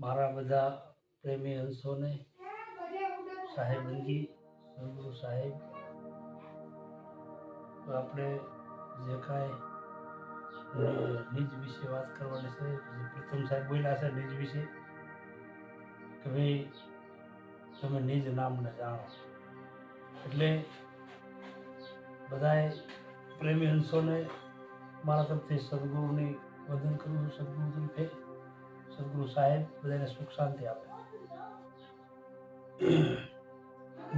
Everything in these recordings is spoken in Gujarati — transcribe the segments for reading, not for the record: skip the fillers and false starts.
મારા બધા પ્રેમી અંશોને સાહેબંજી સદગુરુ સાહેબ આપણે જે કાંઈ નિજ વિશે વાત કરવાની છે. પ્રથમ સાહેબ બોલ્યા છે નિજ વિશે કે ભાઈ તમે નિજ નામને જાણો. એટલે બધાએ પ્રેમી અંશોને મારા તરફથી સદગુરુની વંદન કરું છું. સદગુરુ તરફે સદગુરુ સાહેબ બધાને સુખ શાંતિ આપે.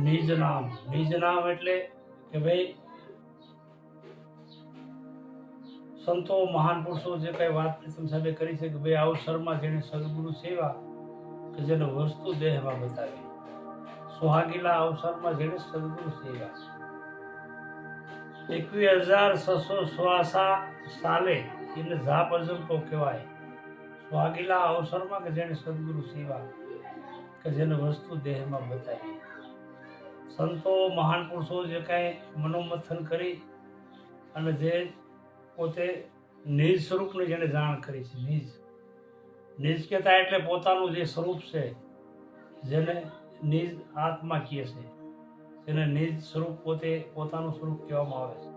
નિજ નામ એટલે કે ભાઈ સંતો મહાન પુરુષો જે કઈ વાત પ્રથમ સાહેબે કરી છે કે ભાઈ અવસરમાં જેને સદગુરુ સેવા કે જેને વસ્તુ દેહમાં બતાવી, સુહાગીલા અવસરમાં જેને સદગુરુ સેવા 21,688 સાલે એને ઝાપ અજંપો કહેવાય. સુહાગીલા અવસરમાં કે જેને સદગુરુ સેવા કે જેને વસ્તુ દેહમાં બતાવી. સંતો મહાન પુરુષો જે કાંઈ મનોમંથન કરી અને જે પોતે નિજ સ્વરૂપની જેને જાણ કરી છે. નિજ કહેતા એટલે પોતાનું જે સ્વરૂપ છે, જેને નિજ આત્મા કહે છે, જેને નિજ સ્વરૂપ પોતે પોતાનું સ્વરૂપ કહેવામાં આવે છે.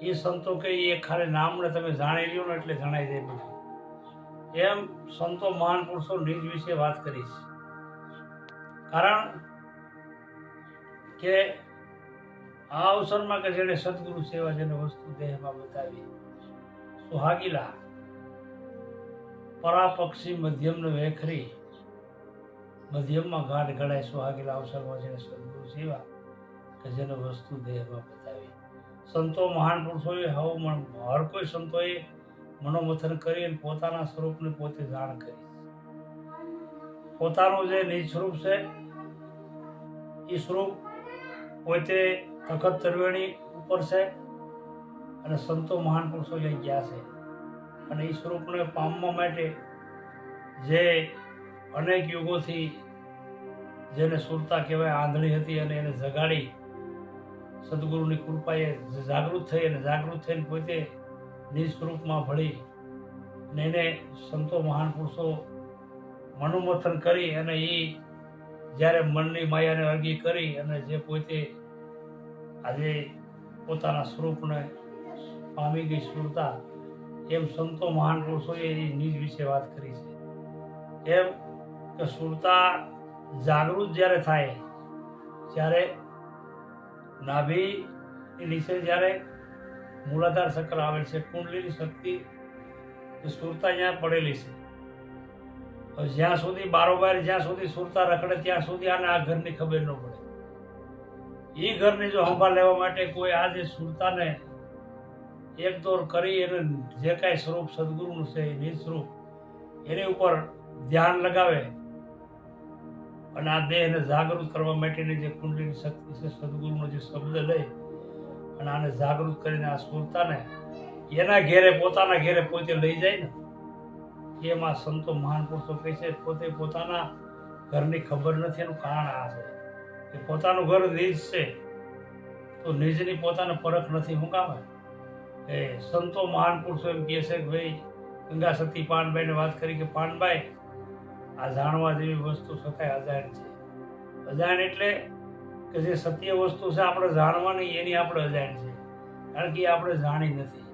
એ સંતો કે એ ખાલી નામને તમે જાણી લ્યો ને એટલે જણાઈ જાય બધું. એમ સંતો મહાન પુરુષો નિજ વિશે વાત કરી છે. કારણ કે આ અવસરમાં કે જેને સદગુરુ સેવા જેને વસ્તુ દેહમાં બતાવી, સુહાગીલા પરાપક્ષી મધ્યમને વેખરી, મધ્યમમાં ગાંઠ ઘડાય. સુહાગીલા અવસરમાં જેને સદગુરુ સેવા કે જેને વસ્તુ દેહમાં બતાવી. સંતો મહાન પુરુષોએ હર કોઈ સંતોએ મનોમંથન કરી અને પોતાના સ્વરૂપને પોતે જાણ કરી. પોતાનું જે નિજ સ્વરૂપ છે એ સ્વરૂપ પોતે તખત ત્રિવેણી ઉપર છે અને સંતો મહાન પુરુષો લઈ ગયા છે. અને એ સ્વરૂપને પામવા માટે જે અનેક યુગોથી જેને સુરતા કહેવાય આંધળી હતી અને એને જગાડી સદગુરુની કૃપાએ જાગૃત થઈ અને જાગૃત થઈને પોતે નિજ સ્વરૂપમાં ભળી અને એને સંતો મહાન પુરુષો મનોમંથન કરી અને એ જ્યારે મનની માયાને અળગી કરી અને જે પોતે આજે પોતાના સ્વરૂપને પામી ગઈ સુરતા, એમ સંતો મહાન પુરુષોએ નિજ વિશે વાત કરી છે. એમ કે સુરતા જાગૃત જ્યારે થાય ત્યારે નાભીની નીચે જ્યારે મૂલાધાર ચક્ર આવેલ છે, કુંડલીની શક્તિ સુરતા ત્યાં પડેલી છે. જ્યાં સુધી બારોબાર જ્યાં સુધી સુરતા રખડે ત્યાં સુધી આને આ ઘરની ખબર ન પડે. એ ઘરની જો સંભાળ લેવા માટે કોઈ આજે સુરતાને એક દોર કરી એને જે કાંઈ સ્વરૂપ સદગુરુનું છે એ નિજ સ્વરૂપ એની ઉપર ધ્યાન લગાવે અને આ દેહને જાગૃત કરવા માટેની જે કુંડલીની શક્તિ છે, સદગુરુનો જે શબ્દ લઈ અને આને જાગૃત કરીને આ સુરતાને એના ઘેરે પોતાના ઘેરે પોતે લઈ જાય ને, એમાં સંતો મહાન પુરુષો કહે છે પોતે પોતાના ઘરની ખબર નથી. એનું કારણ આ છે કે પોતાનું ઘર નિજ છે તો નિજની પોતાને પરખ નથી. શું કામ એ સંતો મહાન પુરુષો એમ કહે છે કે ભાઈ ગંગા સતી પાનબાઈને વાત કરી કે પાનબાઈ આ જાણવા જેવી વસ્તુ છતાંય અજાણ છે. અજાણ એટલે કે જે સત્ય વસ્તુ છે આપણે જાણવાની એની આપણે અજાણ છે, કારણ કે એ આપણે જાણી નથી.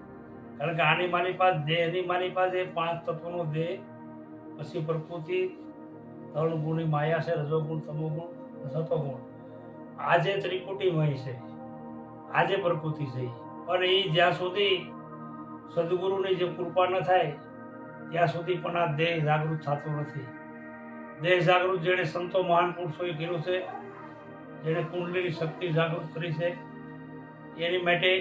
કારણ કે આની મારી પાસે દેહની મારી પાસે 5 તત્વનો દેહ, પછી પ્રકૃતિ, 3 ગુણની માયા છે, રજોગુણ, તમોગુણ, સતોગુણ. આજે ત્રિકુટીમય છે, આજે પ્રકૃતિ છે. પણ એ જ્યાં સુધી સદગુરુની જે કૃપા ન થાય ત્યાં સુધી પણ આ દેહ જાગૃત થતો નથી. દેહ જાગૃત જેણે સંતો મહાન પુરુષોએ કર્યું છે, જેણે કુંડલીની શક્તિ જાગૃત કરી છે, એની માટે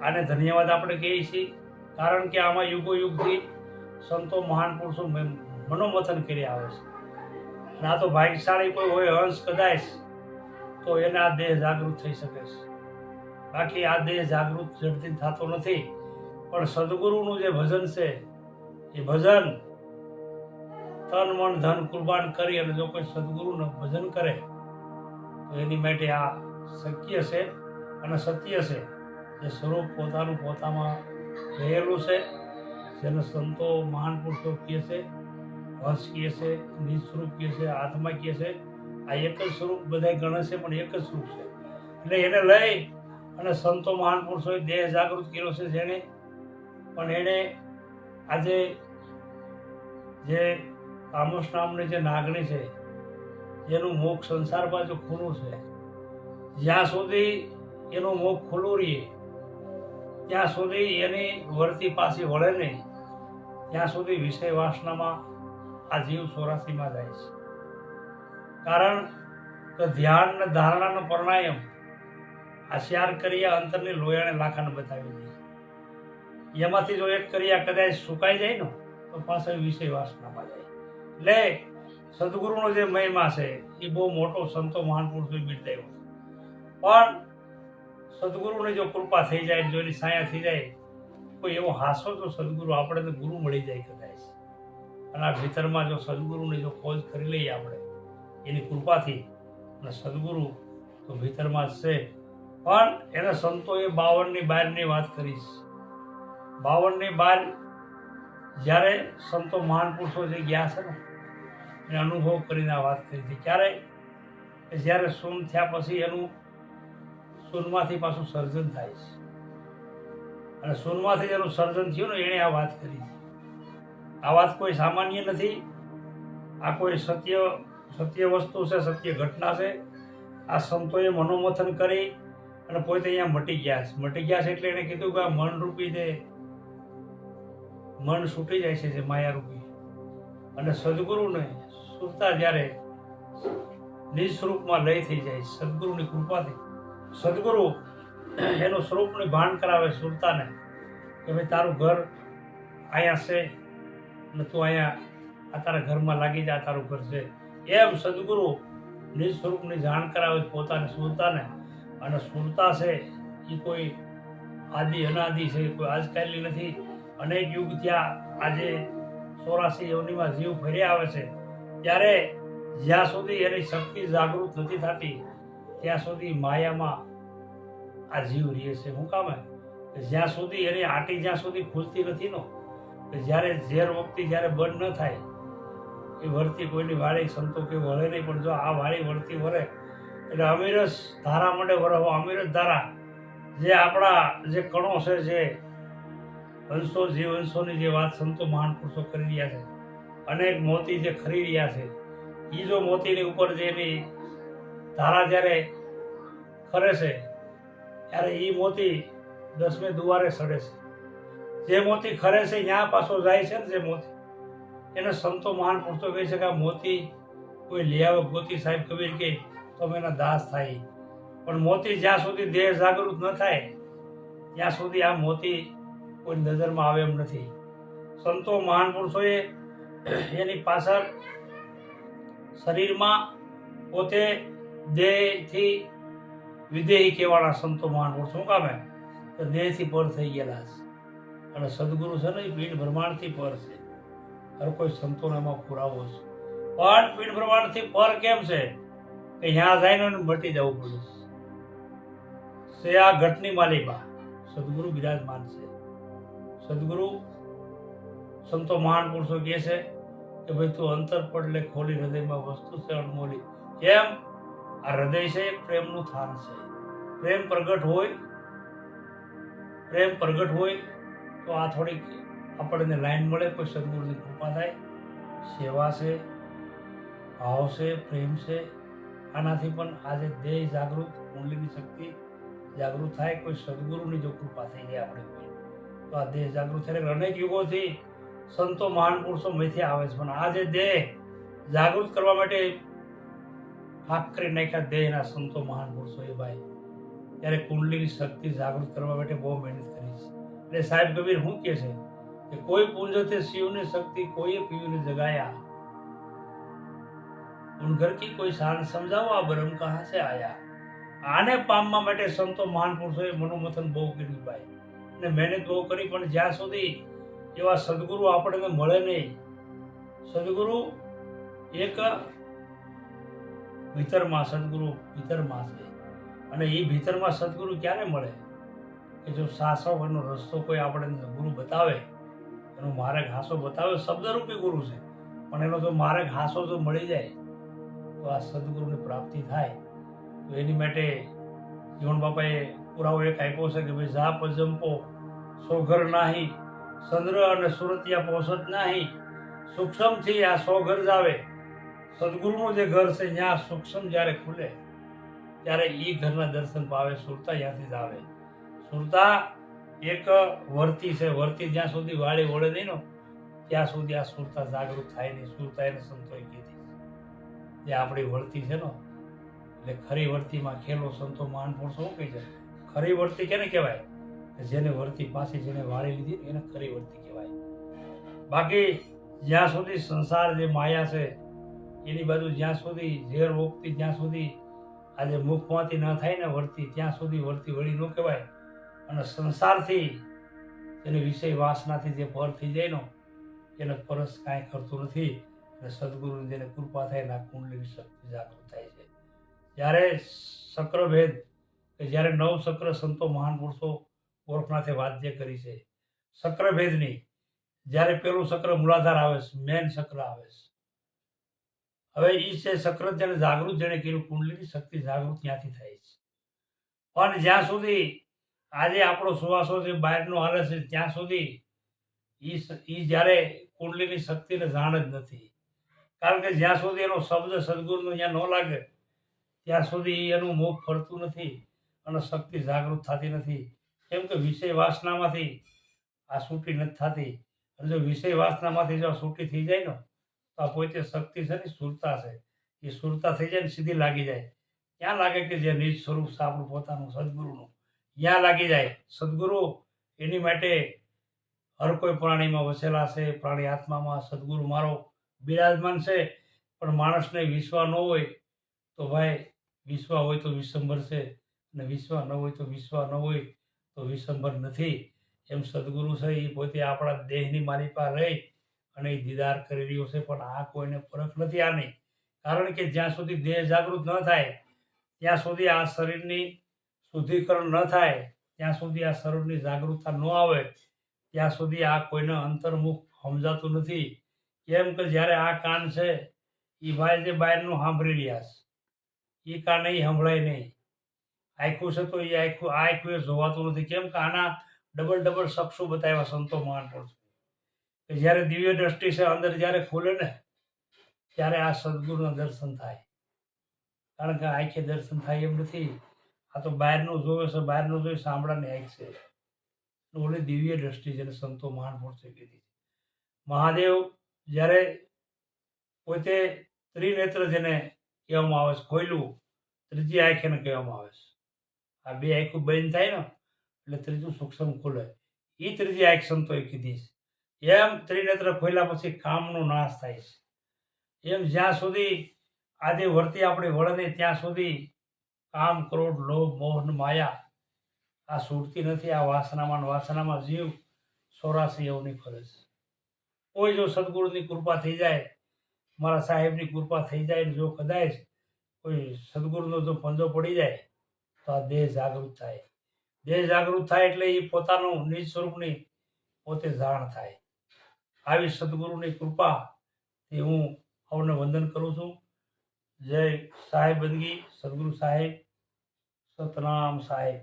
આને ધન્યવાદ આપણે કહીએ છીએ. કારણ કે આમાં યુગો યુગથી સંતો મહાન પુરુષો મનોમંથન કરી આવે છે. અને આ તો ભાગ્યશાળી કોઈ હોય અંશ કદાચ તો એને આ દેહ જાગૃત થઈ શકે છે. બાકી આ દેહ જાગૃત ઝડપથી થતો નથી. પણ સદગુરુનું જે ભજન છે એ ભજન તન મન ધન કુરબાન કરી અને જો કોઈ સદગુરુનું ભજન કરે તો એની માટે આ શક્ય છે અને સત્ય છે. જે સ્વરૂપ પોતાનું પોતામાં રહેલું છે, જેને સંતો મહાન પુરુષો કહે છે હંસ કહે છે, નિજ સ્વરૂપ કહે છે, આત્મા કહે છે. આ એક જ સ્વરૂપ બધા ગણે છે, પણ એક જ સ્વરૂપ છે. એટલે એને લઈ અને સંતો મહાન પુરુષોએ દેહ જાગૃત કર્યો છે. જેને પણ એને આજે જે તામસ નામની જે નાગણી છે, જેનું મુખ સંસાર બાજુ ખુલ્લું છે, જ્યાં સુધી એનું મુખ ખુલ્લું રહીએ ત્યાં સુધી એની વર્તી પાછી વળે નહીં, ત્યાં સુધી વિષય વાસનામાં આ જીવ 84માં જાય છે. કારણ કે ધ્યાન ને ધારણાનો પ્રાણાયામ આ 4 ક્રિયા અંતરની લોયાણે લાખાને બતાવી દે. એમાંથી જો એક ક્રિયા કદાચ સુકાઈ જાય ને તો પાછળ વિષય વાસનામાં જાય. એટલે સદગુરુનો જે મહિમા છે એ બહુ મોટો સંતો મહાન પુરુષોએ બિરદાવ્યો. પણ સદગુરુની જો કૃપા થઈ જાય, જો એની સાયા થઈ જાય, કોઈ એવો હાસો જો સદગુરુ આપણે તો ગુરુ મળી જાય કદાચ, અને આ ભીતરમાં જો સદગુરુની જો ખોજ કરી લઈએ આપણે એની કૃપાથી, અને સદગુરુ તો ભીતરમાં જ છે. પણ એને સંતોએ 52ની બારની વાત કરી છે. 52ની બાર જ્યારે સંતો મહાન પુરુષો જે ગયા છે ને એને અનુભવ કરીને આ વાત કરી હતી. ક્યારે? જ્યારે શૂન થયા પછી એનું શૂનમાંથી પાછું સર્જન થાય છે, અને શૂનમાંથી જેનું સર્જન થયું ને એણે આ વાત કરી છે. આ વાત કોઈ સામાન્ય નથી, આ કોઈ સત્ય વસ્તુ છે, સત્ય ઘટના છે. આ સંતોએ મનોમથન કરી અને પોતે અહીંયા મટી ગયા છે. મટી ગયા છે એટલે એણે કીધું કે આ મનરૂપી જે મન છૂટી જાય છે, જે માયારૂપી, અને સદગુરુને સુરતા જ્યારે નિજ સ્વરૂપમાં લય થઈ જાય સદગુરુની કૃપાથી, સદગુરુ એનું સ્વરૂપની ભાન કરાવે સુરતાને કે ભાઈ તારું ઘર અહીંયા છે અને તું અહીંયા આ તારા ઘરમાં લાગી જા, તારું ઘર છે. એમ સદગુરુ નિજ સ્વરૂપની જાણ કરાવે પોતાને સુરતાને. અને સુરતા છે એ કોઈ આદિ અનાદિ છે, કોઈ આજકાલની નથી. અનેક યુગ થયા, આજે 84 યોનિમાં જીવ ફર્યા આવે છે. ત્યારે જ્યાં સુધી એની શક્તિ જાગૃત નથી થતી ત્યાં સુધી માયામાં આ જીવ રહે છે. શું કામ? જ્યાં સુધી એની આંટી જ્યાં સુધી ખુલતી નથી નો, કે જ્યારે ઝેર વખતે જ્યારે બંધ ન થાય એ વળતી કોઈની વાળી સંતો કે વળે નહીં. પણ જો આ વાળી વળતી વળે એટલે અમીરસ ધારા માટે વરહો. અમીરસ ધારા જે આપણા જે કણો છે, જે અંશો, જીવઅંશોની જે વાત સંતો મહાન પુરુષો કરી રહ્યા છે, અનેક મોતી જે ખરી રહ્યા છે, એ જો મોતીની ઉપર જે એની ધારા જ્યારે ખરે છે ત્યારે એ મોતી 10મે દુવારે સડે છે. જે મોતી ખરે છે ત્યાં પાછો જાય છે ને જે મોતી, એને સંતો મહાન પુરુષો કહે છે કે આ મોતી કોઈ લઈ આવે ગોતી, સાહેબ કબીર કે તો એના દાસ થાય. પણ મોતી જ્યાં સુધી દેહ જાગૃત ન થાય ત્યાં સુધી આ મોતી કોઈ નજરમાં આવે એમ નથી. સંતો મહાન પુરુષોએ એની પાછળ શરીરમાં પોતે દેહથી વિદેહી કહેવાના સંતો મહાન પુરુષો. શું કામે? તો દેહથી પર થઈ ગયેલા છે, અને સદગુરુ છે ને એ પીઠ બ્રહ્માંડથી પર છે. હર કોઈ સંતોને એમાં પુરાવો છે. પણ પીઠ બ્રહ્માંડથી પર કેમ છે? કે ત્યાં જઈને મટી જવું પડે છે. આ ઘટની માલિકા સદગુરુ બિરાજમાન છે. સદગુરુ સંતો મહાન પુરુષો કહે છે કે ભાઈ તું અંતર પડલે ખોલી, હૃદયમાં વસ્તુ છે અણમોલી. કેમ? આ હૃદય છે એ પ્રેમનું સ્થાન છે. પ્રેમ પ્રગટ હોય તો આ થોડીક આપણને લાઈન મળે, કોઈ સદગુરુની કૃપા થાય, સેવા છે, ભાવ છે, પ્રેમ છે. આનાથી પણ આજે દેહ જાગૃત, કુંડલીની શક્તિ જાગૃત થાય. કોઈ સદગુરુની જો કૃપા થઈ જાય આપણે કોઈ, તો આ દેહ જાગૃત થાય. અનેક યુગોથી સંતો મહાન પુરુષો મેથી આવે છે, પણ આ જે દેહ જાગૃત કરવા માટે હાક કરી નાખ્યા દેહના સંતો મહાન પુરુષો એ ભાઈ, ત્યારે કુંડલીની શક્તિ જાગૃત કરવા માટે બહુ મહેનત કરી છે. એટલે સાહેબ કબીર શું કહે છે કે કોઈ પૂંજતે શિવની શક્તિ, કોઈએ પીયુને જગાયા, ઉન ઘર કી કોઈ શાન સમજાવો, આ બ્રહ્મ કહા સે આયા. આને પામવા માટે સંતો મહાન પુરુષોએ મનોમથન બહુ કર્યું ભાઈ, અને મહેનત બહુ કરી. પણ જ્યાં સુધી એવા સદગુરુ આપણને મળે નહીં, સદગુરુ એક ભીતરમાં, સદગુરુ ભીતરમાં છે. અને એ ભીતરમાં સદગુરુ ક્યારે મળે? કે જો સાસવનો રસ્તો કોઈ આપણે ગુરુ બતાવે, એનો માર્ગ હાસો બતાવે, શબ્દરૂપી ગુરુ છે, પણ એનો જો માર્ગ હાસો જો મળી જાય તો આ સદગુરુની પ્રાપ્તિ થાય. તો એની માટે જીવન બાપાએ પુરાવો એક આપ્યો છે કે ભાઈ જા પજંપો સો ઘર નાહી, ચંદ્ર અને સુરતિયા પોસત નાહી, સૂક્ષ્મથી આ 100 ઘર જ આવે. સદગુરુનું જે ઘર છે ત્યાં સૂક્ષ્મ જ્યારે ખુલે ત્યારે એ ઘરના દર્શન પાવે. સુરતા ત્યાંથી જ આવે. સુરતા એક વર્તી છે. વર્તી જ્યાં સુધી વાળી વળે નહીં ને ત્યાં સુધી આ સુરતા જાગૃત થાય નહીં. સુરતા એને સંતોએ કીધી જે આપણી વર્તી છે ને, એટલે ખરી વર્તીમાં ખેલો સંતો મહાન પુરુષો શું કહે છે? ખરી વર્તી કેને કહેવાય? જેને વર્તી પાછી જેને વાળી લીધી એને ખરી વર્તી કહેવાય. બાકી જ્યાં સુધી સંસાર જે માયા છે એની બાજુ જ્યાં સુધી ઝેર ઓગતી જ્યાં સુધી આજે મુખમાંથી ન થાય ને વર્તી ત્યાં સુધી વર્તી વળી ન કહેવાય. અને સંસારથી એને વિષય વાસનાથી જે પર થઈ જાય ને એને પરસ કાંઈ કરતું નથી. અને સદગુરુની જેને કૃપા થાય ને આ કુંડલીની શક્તિ જાગૃત થાય છે. જ્યારે શક્રભેદ કે જ્યારે 9 શક્ર સંતો મહાન પુરુષો ગોરખનાથે વાત જે કરી છે શક્રભેદની, જ્યારે પેલું શક્ર મૂલાધાર આવે છે, મેન શક્ર આવે છે. હવે એ છે શક્ર જેને જાગૃત જેને કર્યું, કુંડલીની શક્તિ જાગૃત ત્યાંથી થાય છે. પણ જ્યાં સુધી આજે આપણો સુવાસો જે બહારનો હાલે છે ત્યાં સુધી એ જ્યારે કુંડલીની શક્તિને જાણ જ નથી. કારણ કે જ્યાં સુધી એનો શબ્દ સદગુરુનો ત્યાં ન લાગે ત્યાં સુધી એનું મુખ ફરતું નથી અને શક્તિ જાગૃત થતી નથી. કેમ કે વિષય વાસનામાંથી આ છૂટી નથી થતી. અને જો વિષય વાસનામાંથી જો છૂટી થઈ જાય ને તો આ પોતે શક્તિ છે ને સુરતા છે, એ સુરતા થઈ જાય ને સીધી લાગી જાય. ક્યાં લાગે કે જે નિજ સ્વરૂપ છે આપણું પોતાનું સદગુરુનું, ત્યાં લાગી જાય. સદગુરુ એની માટે હર કોઈ પ્રાણીમાં વસેલા છે. પ્રાણી આત્મામાં સદગુરુ મારો બિરાજમાન છે. પણ માણસને વિશ્વા ન હોય તો ભાઈ વિશ્વા હોય તો વિશ્વંભર છે, અને વિશ્વા ન હોય તો વિશ્વા ન હોય તો વિશ્વંભર નથી. એમ સદગુરુ છે એ પોતે આપણા દેહની માલિપા રહી અને એ દીદાર કરી રહ્યો છે. પણ આ કોઈને ફરક નથી આની. કારણ કે જ્યાં સુધી દેહ જાગૃત ન થાય ત્યાં સુધી આ શરીરની શુદ્ધિકરણ ન થાય, ત્યાં સુધી આ શરીરની જાગૃતતા ન આવે ત્યાં સુધી આ કોઈને અંતર્મુખ સમજાતું નથી. કેમ કે જ્યારે આ કાન છે એ ભાઈ જે બહારનું સાંભળી રહ્યા છે એ કાન એ સંભળાય નહીં. આખું છે તો એ આખું આ આખું એ જોવાતું નથી. કેમ કે આના ડબલ ચક્ષુ બતાવ્યા સંતો મહાન પુરુષો કે જ્યારે દિવ્ય દ્રષ્ટિ છે અંદર જ્યારે ખુલે ને ત્યારે આ સદગુરુના દર્શન થાય. કારણ કે આંખે દર્શન થાય એમ નથી. આ તો બહારનું જોવે છે, બહારનું જોઈ સાંભળાની આંખ છે. ઓલી દિવ્ય દ્રષ્ટિ જેને સંતો મહાન પુરુષે કીધી. મહાદેવ જ્યારે પોતે ત્રિનેત્ર જેને કહેવામાં આવે છે, ખોયલું ત્રીજી આંખ એને કહેવામાં આવે છે. આ બે આંખો બંધ થાય ને એટલે ત્રીજું સૂક્ષ્મ ખુલે. એ ત્રીજી આંખ સંતોએ કીધી છે. એમ ત્રિનેત્ર ખોલ્યા પછી કામનો નાશ થાય છે. એમ જ્યાં સુધી આજે વર્તી આપણે વળે નહીં ત્યાં સુધી કામ, ક્રોધ, લોભ, મોહ, માયા આ છૂટતી નથી. આ વાસનામાં જીવ 84 એવની ફરે છે. કોઈ જો સદગુરુની કૃપા થઈ જાય, મારા સાહેબની કૃપા થઈ જાય, જો કદાચ કોઈ સદગુરુનો જો પંજો પડી જાય તો આ દેહ જાગૃત થાય. દેહ જાગૃત થાય એટલે એ પોતાનું નિજ સ્વરૂપની પોતે જાણ થાય. આવી સદગુરુની કૃપાથી હું સૌને વંદન કરું છું. જય સાહેબ બંદગી, સદગુરુ સાહેબ, સતનામ સાહેબ.